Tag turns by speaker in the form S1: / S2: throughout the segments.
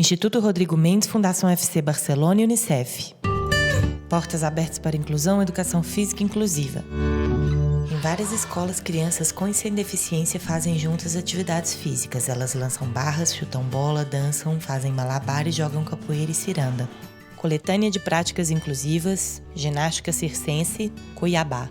S1: Instituto Rodrigo Mendes, Fundação FC Barcelona e Unicef. Portas abertas para inclusão e educação física inclusiva. Em várias escolas, crianças com e sem deficiência fazem juntas atividades físicas. Elas lançam barras, chutam bola, dançam, fazem malabar e jogam capoeira e ciranda. Coletânea de práticas inclusivas, ginástica circense, Cuiabá.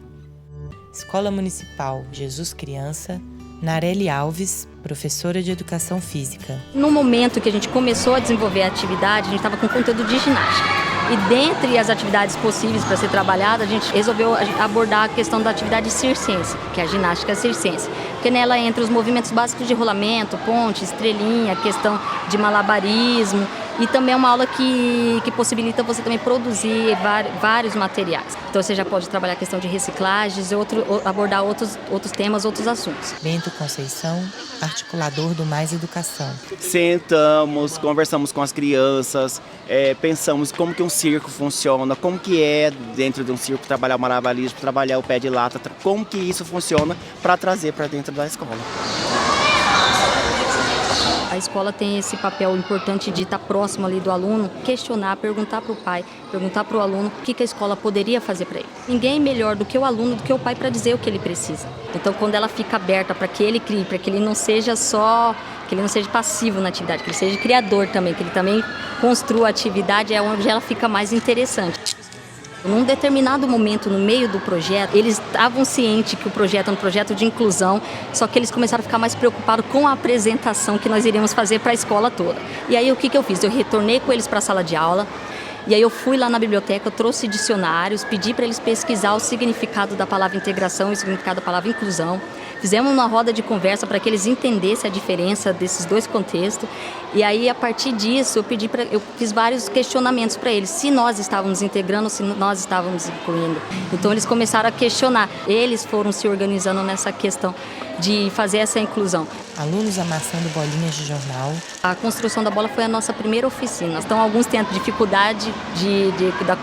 S1: Escola Municipal Jesus Criança, Nareli Alves, professora de Educação Física.
S2: No momento que a gente começou a desenvolver a atividade, a gente estava com conteúdo de ginástica. E dentre as atividades possíveis para ser trabalhada, a gente resolveu abordar a questão da atividade circense, que é a ginástica circense. Porque nela entra os movimentos básicos de rolamento, ponte, estrelinha, questão de malabarismo. E também é uma aula que possibilita você também produzir vários materiais. Então você já pode trabalhar a questão de reciclagens, abordar outros temas, outros assuntos.
S1: Bento Conceição, articulador do Mais Educação.
S3: Sentamos, conversamos com as crianças, pensamos como que um circo funciona, como que é dentro de um circo trabalhar o malabarismo, trabalhar o pé de lata, como que isso funciona para trazer para dentro da escola.
S2: A escola tem esse papel importante de estar próximo ali do aluno, questionar, perguntar para o pai, perguntar para o aluno o que a escola poderia fazer para ele. Ninguém melhor do que o aluno, do que o pai para dizer o que ele precisa. Então, quando ela fica aberta para que ele crie, para que ele não seja passivo na atividade, que ele seja criador também, que ele também construa a atividade, é onde ela fica mais interessante. Num determinado momento, no meio do projeto, eles estavam cientes que o projeto é um projeto de inclusão, só que eles começaram a ficar mais preocupados com a apresentação que nós iríamos fazer para a escola toda. E aí, o que eu fiz? Eu retornei com eles para a sala de aula, e aí eu fui lá na biblioteca, trouxe dicionários, pedi para eles pesquisar o significado da palavra integração e o significado da palavra inclusão. Fizemos uma roda de conversa para que eles entendessem a diferença desses dois contextos. E aí, a partir disso, eu fiz vários questionamentos para eles, se nós estávamos integrando, se nós estávamos incluindo. Então, eles começaram a questionar. Eles foram se organizando nessa questão de fazer essa inclusão.
S1: Alunos amassando bolinhas de jornal.
S2: A construção da bola foi a nossa primeira oficina. Então, alguns têm dificuldade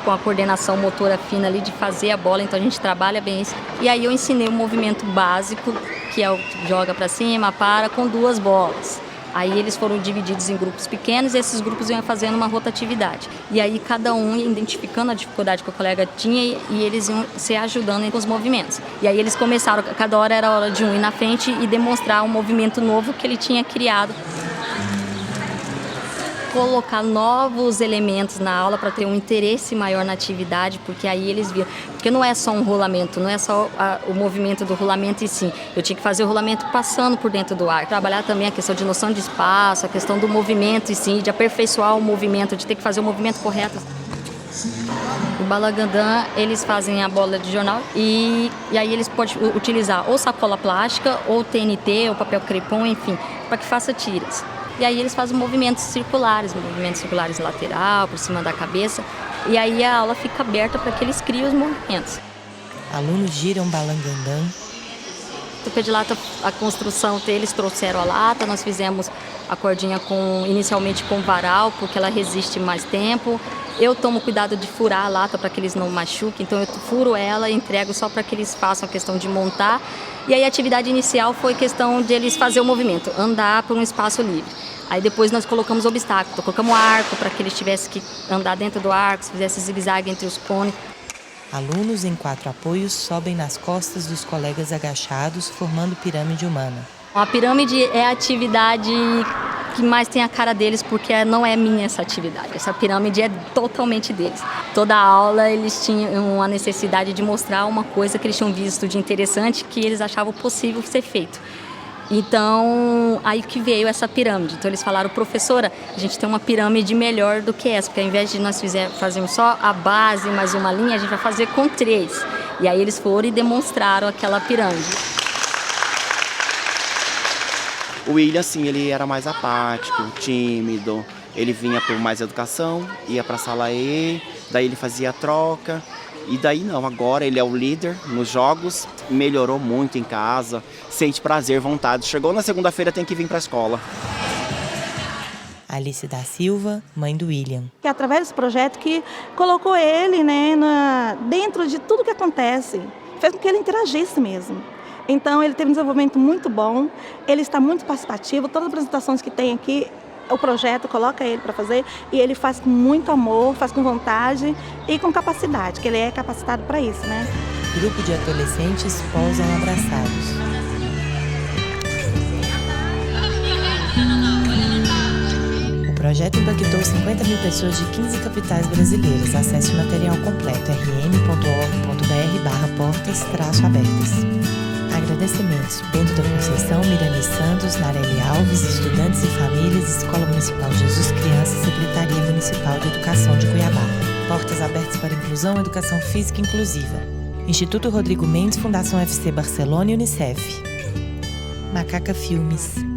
S2: com a coordenação motora fina ali de fazer a bola, então a gente trabalha bem isso. E aí eu ensinei o movimento básico, que é o joga para cima, para, com 2 bolas. Aí eles foram divididos em grupos pequenos e esses grupos iam fazendo uma rotatividade. E aí cada um ia identificando a dificuldade que o colega tinha e eles iam se ajudando com os movimentos. E aí eles começaram, cada hora era a hora de um ir na frente e demonstrar um movimento novo que ele tinha criado. Colocar novos elementos na aula para ter um interesse maior na atividade, porque aí eles viram. Porque não é só um rolamento, não é só o movimento do rolamento e sim. Eu tinha que fazer o rolamento passando por dentro do ar. Trabalhar também a questão de noção de espaço, a questão do movimento e sim, de aperfeiçoar o movimento, de ter que fazer o movimento correto. O balangandã, eles fazem a bola de jornal e aí eles podem utilizar ou sacola plástica, ou TNT, ou papel crepom, enfim, para que faça tiras. E aí eles fazem movimentos circulares lateral, por cima da cabeça. E aí a aula fica aberta para que eles criem os movimentos.
S1: Alunos giram balangandã.
S2: O pé de lata, a construção deles trouxeram a lata, nós fizemos a cordinha inicialmente com varal, porque ela resiste mais tempo. Eu tomo cuidado de furar a lata para que eles não machuquem, então eu furo ela e entrego só para que eles façam a questão de montar. E aí a atividade inicial foi questão de eles fazer o movimento, andar por um espaço livre. Aí depois nós colocamos obstáculo, colocamos arco para que eles tivessem que andar dentro do arco, fizesse zigue-zague entre os cones.
S1: Alunos em 4 apoios sobem nas costas dos colegas agachados, formando pirâmide humana.
S2: A pirâmide é a atividade que mais tem a cara deles, porque não é minha essa atividade. Essa pirâmide é totalmente deles. Toda a aula eles tinham a necessidade de mostrar uma coisa que eles tinham visto de interessante, que eles achavam possível ser feito. Então, aí que veio essa pirâmide. Então, eles falaram, professora, a gente tem uma pirâmide melhor do que essa, porque ao invés de nós fazermos só a base mais uma linha, a gente vai fazer com 3. E aí eles foram e demonstraram aquela pirâmide.
S3: O William, sim, ele era mais apático, tímido. Ele vinha por Mais Educação, ia para a sala E, daí ele fazia a troca. E daí não, agora ele é o líder nos jogos, melhorou muito em casa, sente prazer, vontade. Chegou na segunda-feira, tem que vir para a escola.
S1: Alice da Silva, mãe do William.
S4: É através desse projeto que colocou ele, dentro de tudo que acontece, fez com que ele interagisse mesmo. Então ele teve um desenvolvimento muito bom, ele está muito participativo, todas as apresentações que tem aqui, o projeto, coloca ele para fazer e ele faz com muito amor, faz com vontade e com capacidade, que ele é capacitado para isso, né?
S1: Grupo de adolescentes pousam abraçados. O projeto impactou 50 mil pessoas de 15 capitais brasileiras. Acesse o material completo rm.org.br/portas-abertas. Agradecimentos: Bento da Conceição, Mirani Santos, Nareli Alves, estudantes e famílias, Escola Municipal Jesus Criança, Secretaria Municipal de Educação de Cuiabá. Portas Abertas para Inclusão e Educação Física Inclusiva. Instituto Rodrigo Mendes, Fundação FC Barcelona e Unicef. Macaca Filmes.